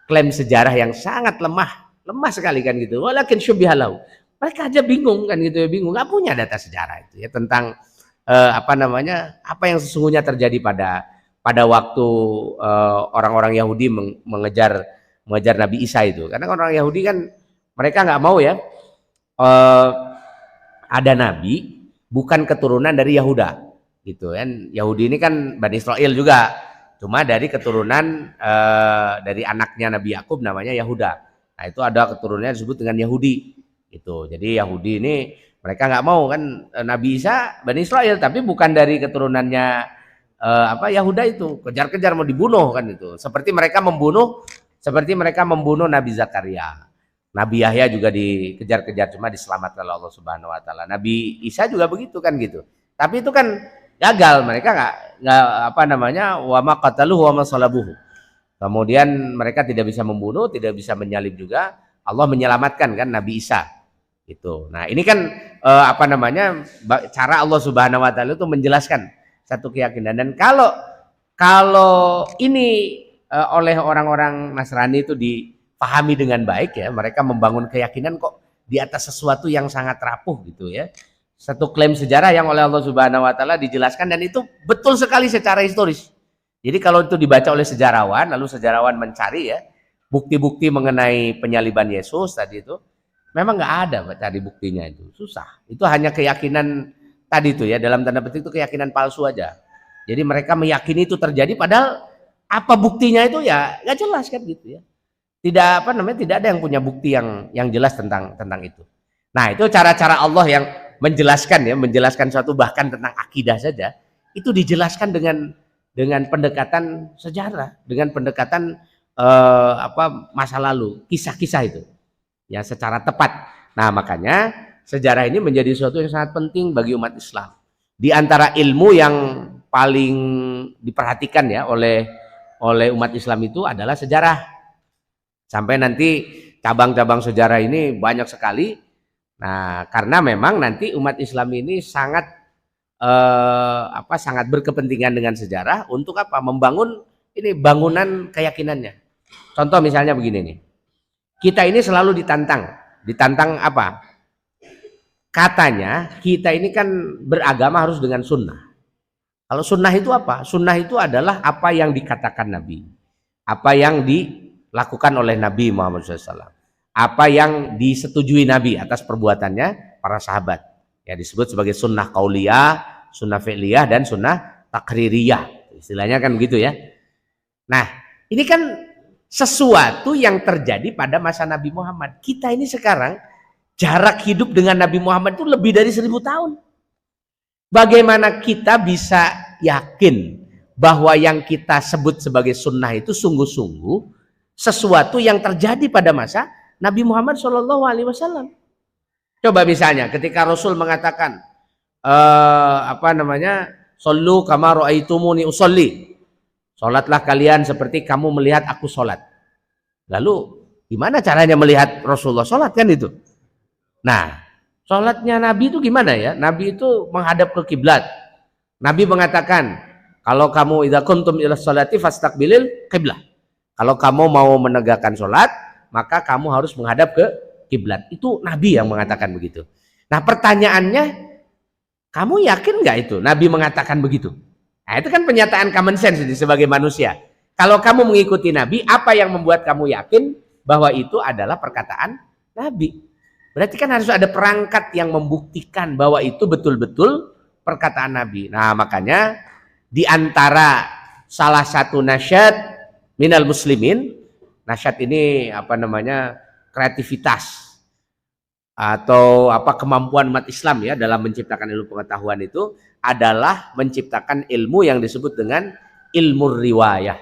klaim sejarah yang sangat lemah sekali kan gitu. Walakin syubbihalau. Mereka aja bingung kan gitu ya, bingung, nggak punya data sejarah itu ya tentang apa yang sesungguhnya terjadi pada waktu orang-orang Yahudi mengejar Nabi Isa itu. Karena orang Yahudi kan Mereka nggak mau ya ada nabi bukan keturunan dari Yahuda, gitu kan. Yahudi ini kan Bani Israel juga, cuma dari keturunan dari anaknya Nabi Yakub namanya Yahuda. Nah itu ada keturunannya disebut dengan Yahudi, gitu. Jadi Yahudi ini mereka nggak mau kan Nabi Isa Bani Israel, tapi bukan dari keturunannya Yahuda itu. Kejar-kejar mau dibunuh kan itu. Seperti mereka membunuh Nabi Zakaria. Nabi Yahya juga dikejar-kejar, cuma diselamatkan oleh Allah Subhanahu wa taala. Nabi Isa juga begitu kan gitu. Tapi itu kan gagal, mereka nggak wa ma qataluhu wa ma salabuhu. Kemudian mereka tidak bisa membunuh, tidak bisa menyalib juga. Allah menyelamatkan kan Nabi Isa. Gitu. Nah, ini kan cara Allah Subhanahu wa taala itu menjelaskan satu keyakinan. Dan kalau ini oleh orang-orang Nasrani itu dipahami dengan baik ya, mereka membangun keyakinan kok di atas sesuatu yang sangat rapuh gitu ya. Satu klaim sejarah yang oleh Allah Subhanahu wa taala dijelaskan, dan itu betul sekali secara historis. Jadi kalau itu dibaca oleh sejarawan, lalu sejarawan mencari ya bukti-bukti mengenai penyaliban Yesus tadi itu, memang nggak ada cari buktinya, itu susah. Itu hanya keyakinan tadi itu ya, dalam tanda petik itu keyakinan palsu aja. Jadi mereka meyakini itu terjadi, padahal apa buktinya itu ya nggak jelas kan gitu ya. Tidak ada yang punya bukti yang jelas tentang itu. Nah, itu cara-cara Allah yang menjelaskan suatu, bahkan tentang akidah saja itu dijelaskan dengan pendekatan sejarah, dengan pendekatan masa lalu, kisah-kisah itu ya secara tepat. Nah, makanya sejarah ini menjadi sesuatu yang sangat penting bagi umat Islam. Di antara ilmu yang paling diperhatikan ya oleh umat Islam itu adalah sejarah. Sampai nanti cabang-cabang sejarah ini banyak sekali. Nah, karena memang nanti umat Islam ini sangat berkepentingan dengan sejarah untuk membangun ini bangunan keyakinannya. Contoh misalnya begini nih. Kita ini selalu ditantang apa? Katanya kita ini kan beragama harus dengan sunnah. Kalau sunnah itu apa? Sunnah itu adalah apa yang dikatakan Nabi, apa yang dilakukan oleh Nabi Muhammad SAW, apa yang disetujui Nabi atas perbuatannya para sahabat. Ya disebut sebagai sunnah qauliyah, sunnah fi'liyah, dan sunnah takririyah. Istilahnya kan begitu ya. Nah, ini kan sesuatu yang terjadi pada masa Nabi Muhammad. Kita ini sekarang jarak hidup dengan Nabi Muhammad itu lebih dari 1000 tahun. Bagaimana kita bisa yakin bahwa yang kita sebut sebagai sunnah itu sungguh-sungguh sesuatu yang terjadi pada masa Nabi Muhammad SAW? Coba misalnya ketika Rasul mengatakan Sallu kama ra'aitumuni usolli. Sholatlah kalian seperti kamu melihat aku sholat. Lalu gimana caranya melihat Rasulullah sholat kan itu? Nah, sholatnya Nabi itu gimana ya? Nabi itu menghadap ke kiblat. Nabi mengatakan, kalau kamu idza kuntum ila sholati fastaqbilil qiblah. Kalau kamu mau menegakkan sholat, maka kamu harus menghadap ke kiblat. Itu Nabi yang mengatakan begitu. Nah, pertanyaannya, kamu yakin nggak itu Nabi mengatakan begitu? Nah, itu kan pernyataan common sense sebagai manusia. Kalau kamu mengikuti Nabi, apa yang membuat kamu yakin bahwa itu adalah perkataan Nabi? Berarti kan harus ada perangkat yang membuktikan bahwa itu betul-betul perkataan Nabi. Nah, makanya di antara salah satu nasyad minal muslimin, nasyad ini kreativitas atau kemampuan umat Islam ya dalam menciptakan ilmu pengetahuan itu adalah menciptakan ilmu yang disebut dengan ilmu riwayah.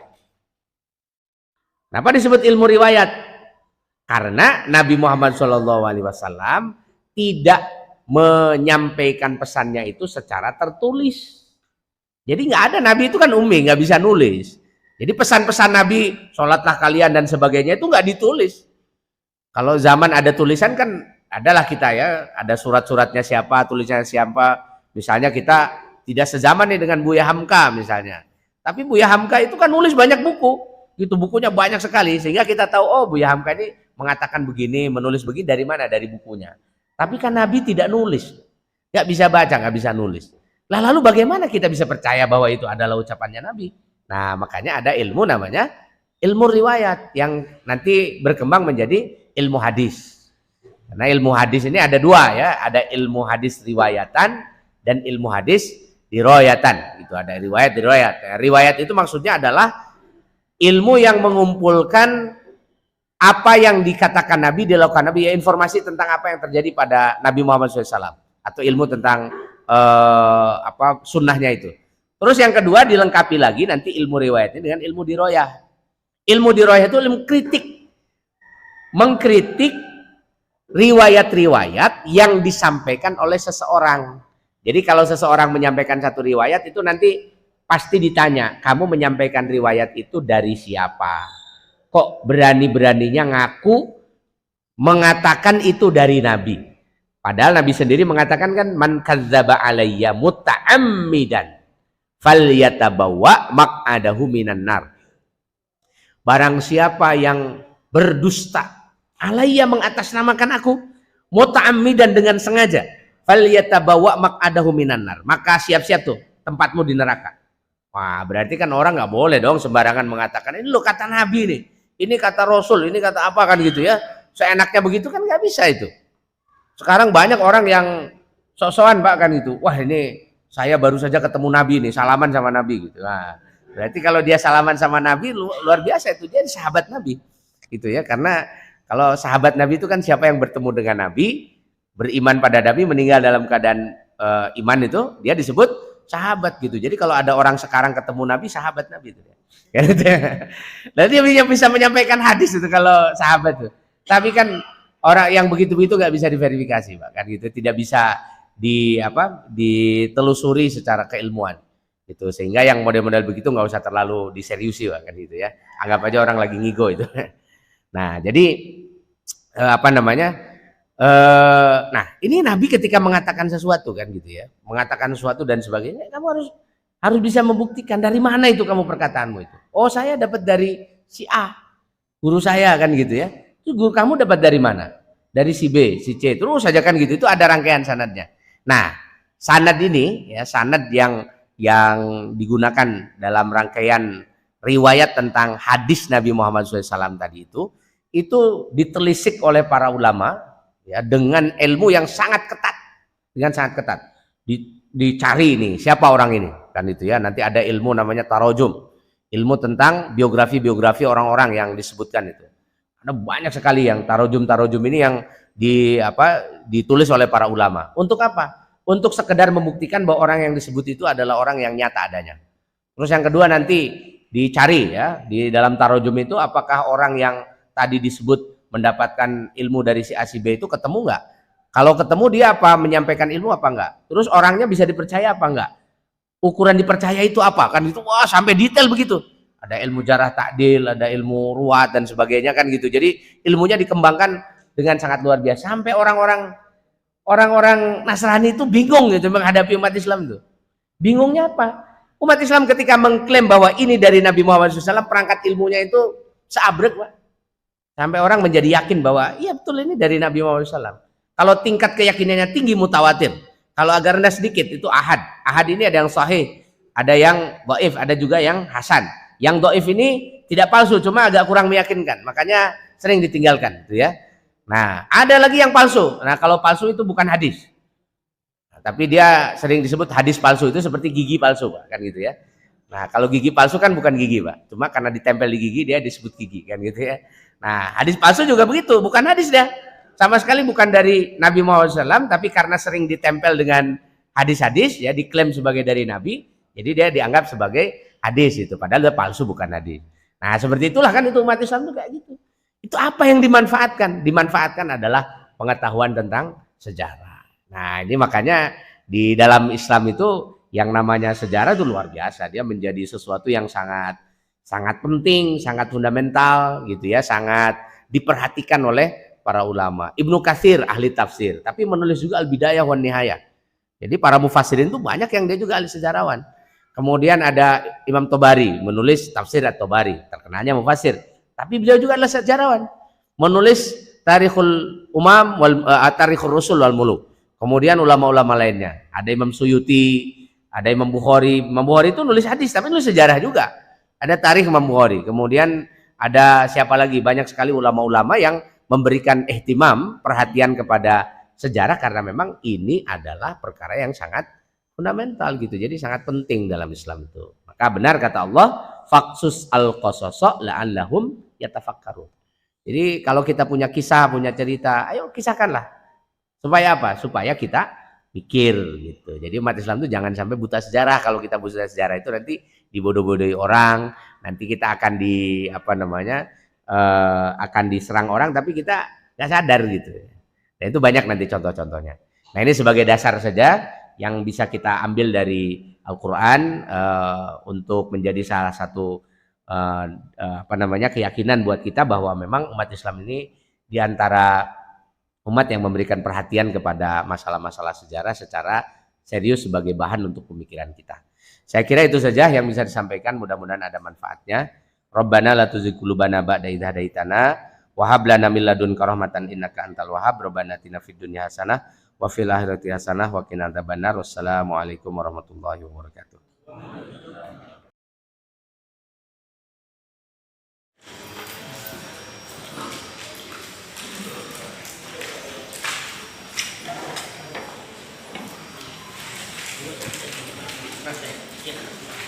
Kenapa disebut ilmu riwayat? Karena Nabi Muhammad SAW tidak menyampaikan pesannya itu secara tertulis. Jadi nggak ada, Nabi itu kan ummi, nggak bisa nulis. Jadi pesan-pesan Nabi, sholatlah kalian dan sebagainya itu nggak ditulis. Kalau zaman ada tulisan kan adalah kita ya, ada surat-suratnya siapa, tulisannya siapa. Misalnya kita tidak sezaman nih dengan Buya Hamka misalnya. Tapi Buya Hamka itu kan nulis banyak buku. Itu bukunya banyak sekali sehingga kita tahu oh Buya Hamka ini mengatakan begini, menulis begini dari mana? Dari bukunya. Tapi kan Nabi tidak nulis. Nggak bisa baca, nggak bisa nulis. Lah lalu bagaimana kita bisa percaya bahwa itu adalah ucapannya Nabi? Nah, makanya ada ilmu namanya ilmu riwayat yang nanti berkembang menjadi ilmu hadis. Karena ilmu hadis ini ada dua ya, ada ilmu hadis riwayatan dan ilmu hadis diriwayatan. Itu ada riwayat, diriwayat. Riwayat itu maksudnya adalah ilmu yang mengumpulkan apa yang dikatakan Nabi, dilakukan Nabi, ya informasi tentang apa yang terjadi pada Nabi Muhammad SAW, atau ilmu tentang sunnahnya itu. Terus yang kedua dilengkapi lagi nanti ilmu riwayat ini dengan ilmu diroyah. Ilmu diroyah itu ilmu kritik, mengkritik riwayat-riwayat yang disampaikan oleh seseorang. Jadi kalau seseorang menyampaikan satu riwayat itu nanti pasti ditanya, kamu menyampaikan riwayat itu dari siapa? Kok berani-beraninya ngaku mengatakan itu dari Nabi? Padahal Nabi sendiri mengatakan kan, man kadzdzaba alayya muta'ammidan falyatabawwa maq'adahu minan nar. Barang siapa yang berdusta alayya, mengatasnamakan aku, muta'ammidan, dengan sengaja, falyatabawa maq'adahu minan nar, maka siap-siap tuh tempatmu di neraka. Wah, berarti kan orang nggak boleh dong sembarangan mengatakan ini lo kata Nabi nih, ini kata Rasul, ini kata apa kan gitu ya. Seenaknya begitu kan nggak bisa itu. Sekarang banyak orang yang sok-sokan Pak kan gitu. Wah, ini saya baru saja ketemu Nabi nih, salaman sama Nabi gitu. Nah, berarti kalau dia salaman sama Nabi luar biasa itu, dia sahabat Nabi. Gitu ya, karena kalau sahabat Nabi itu kan siapa yang bertemu dengan Nabi, beriman pada Nabi, meninggal dalam keadaan iman, itu dia disebut sahabat gitu. Jadi kalau ada orang sekarang ketemu Nabi, sahabat Nabi itu. Berarti dia bisa menyampaikan hadis itu kalau sahabat itu. Tapi kan orang yang begitu-begitu nggak bisa diverifikasi, Pak, kan gitu. Tidak bisa ditelusuri secara keilmuan. Gitu. Sehingga yang model-model begitu nggak usah terlalu diseriusi, Pak, kan gitu ya. Anggap aja orang lagi ngigo itu. Nah, jadi nah ini Nabi ketika mengatakan sesuatu kan gitu ya, mengatakan sesuatu dan sebagainya, kamu harus bisa membuktikan dari mana itu kamu perkataanmu itu. Oh, saya dapat dari si A, guru saya kan gitu ya. Itu guru kamu dapat dari mana? Dari si B, si C, terus saja kan gitu. Itu ada rangkaian sanadnya. Nah, sanad ini ya, sanad yang digunakan dalam rangkaian riwayat tentang hadis Nabi Muhammad SAW tadi itu ditelisik oleh para ulama ya, dengan ilmu yang sangat ketat, dicari nih siapa orang ini kan itu ya. Nanti ada ilmu namanya tarojum, ilmu tentang biografi orang-orang yang disebutkan itu. Ada banyak sekali yang tarojum ini yang ditulis oleh para ulama. Untuk apa? Untuk sekedar membuktikan bahwa orang yang disebut itu adalah orang yang nyata adanya. Terus yang kedua nanti dicari ya, di dalam tarojum itu apakah orang yang tadi disebut mendapatkan ilmu dari si A si B itu ketemu nggak? Kalau ketemu dia apa menyampaikan ilmu apa enggak? Terus orangnya bisa dipercaya apa enggak? Ukuran dipercaya itu apa? Kan itu wah sampai detail begitu. Ada ilmu jarah ta'dil, ada ilmu ruwat dan sebagainya kan gitu. Jadi ilmunya dikembangkan dengan sangat luar biasa sampai orang-orang Nasrani itu bingung gitu menghadapi umat Islam itu. Bingungnya apa? Umat Islam ketika mengklaim bahwa ini dari Nabi Muhammad SAW, perangkat ilmunya itu seabrek, Pak. Sampai orang menjadi yakin bahwa iya betul ini dari Nabi Muhammad SAW. Kalau tingkat keyakinannya tinggi mutawatir. Kalau agak rendah sedikit itu ahad. Ahad ini ada yang sahih, ada yang dhaif, ada juga yang hasan. Yang dhaif ini tidak palsu, cuma agak kurang meyakinkan. Makanya sering ditinggalkan, gitu ya. Nah, ada lagi yang palsu. Nah, kalau palsu itu bukan hadis. Tapi dia sering disebut hadis palsu, itu seperti gigi palsu, Pak, kan gitu ya. Nah, kalau gigi palsu kan bukan gigi, Pak. Cuma karena ditempel di gigi dia disebut gigi, kan gitu ya. Nah, hadis palsu juga begitu, bukan hadis dia. Sama sekali bukan dari Nabi Muhammad SAW, tapi karena sering ditempel dengan hadis-hadis, ya diklaim sebagai dari Nabi, jadi dia dianggap sebagai hadis itu. Padahal dia palsu, bukan hadis. Nah, seperti itulah kan itu umat Islam itu kayak gitu. Itu apa yang dimanfaatkan? Dimanfaatkan adalah pengetahuan tentang sejarah. Nah, ini makanya di dalam Islam itu yang namanya sejarah itu luar biasa. Dia menjadi sesuatu yang sangat penting, sangat fundamental gitu ya, sangat diperhatikan oleh para ulama. Ibnu Katsir ahli tafsir, tapi menulis juga Al-Bidayah wan Nihayah. Jadi para mufassirin itu banyak yang dia juga ahli sejarawan. Kemudian ada Imam Tobari menulis tafsir At-Tobari, terkenalnya mufassir. Tapi beliau juga adalah sejarawan. Menulis Tarikhul Umam Tarikhul Rusul wal Muluk. Kemudian ulama-ulama lainnya, ada Imam Suyuti, ada Imam Bukhari. Imam Bukhari itu nulis hadis, tapi nulis sejarah juga. Ada Tarikh Imam Bukhari. Kemudian ada siapa lagi? Banyak sekali ulama-ulama yang memberikan ihtimam, perhatian kepada sejarah karena memang ini adalah perkara yang sangat fundamental gitu. Jadi sangat penting dalam Islam itu. Maka benar kata Allah, faksus al-qasasa la'allahum yatafakkarun. Jadi kalau kita punya kisah, punya cerita, ayo kisahkanlah. Supaya apa? Supaya kita pikir gitu. Jadi umat Islam itu jangan sampai buta sejarah. Kalau kita buta sejarah itu nanti dibodoh-bodohi orang, nanti kita akan akan diserang orang, tapi kita nggak sadar gitu. Nah itu banyak nanti contoh-contohnya. Nah ini sebagai dasar saja yang bisa kita ambil dari Al-Quran untuk menjadi salah satu keyakinan buat kita bahwa memang umat Islam ini diantara umat yang memberikan perhatian kepada masalah-masalah sejarah secara serius sebagai bahan untuk pemikiran kita. Saya kira itu saja yang bisa disampaikan, mudah-mudahan ada manfaatnya. Rabbana la tuzigh qulubana ba'da idh hadaitana wa hab lana min ladunka rahmatan innaka antal wahhab. Rabbana atina fid dunya hasanah wa fil akhirati hasanah wa qina adzabannar. Wassalamualaikum warahmatullahi wabarakatuh. Terima kasih.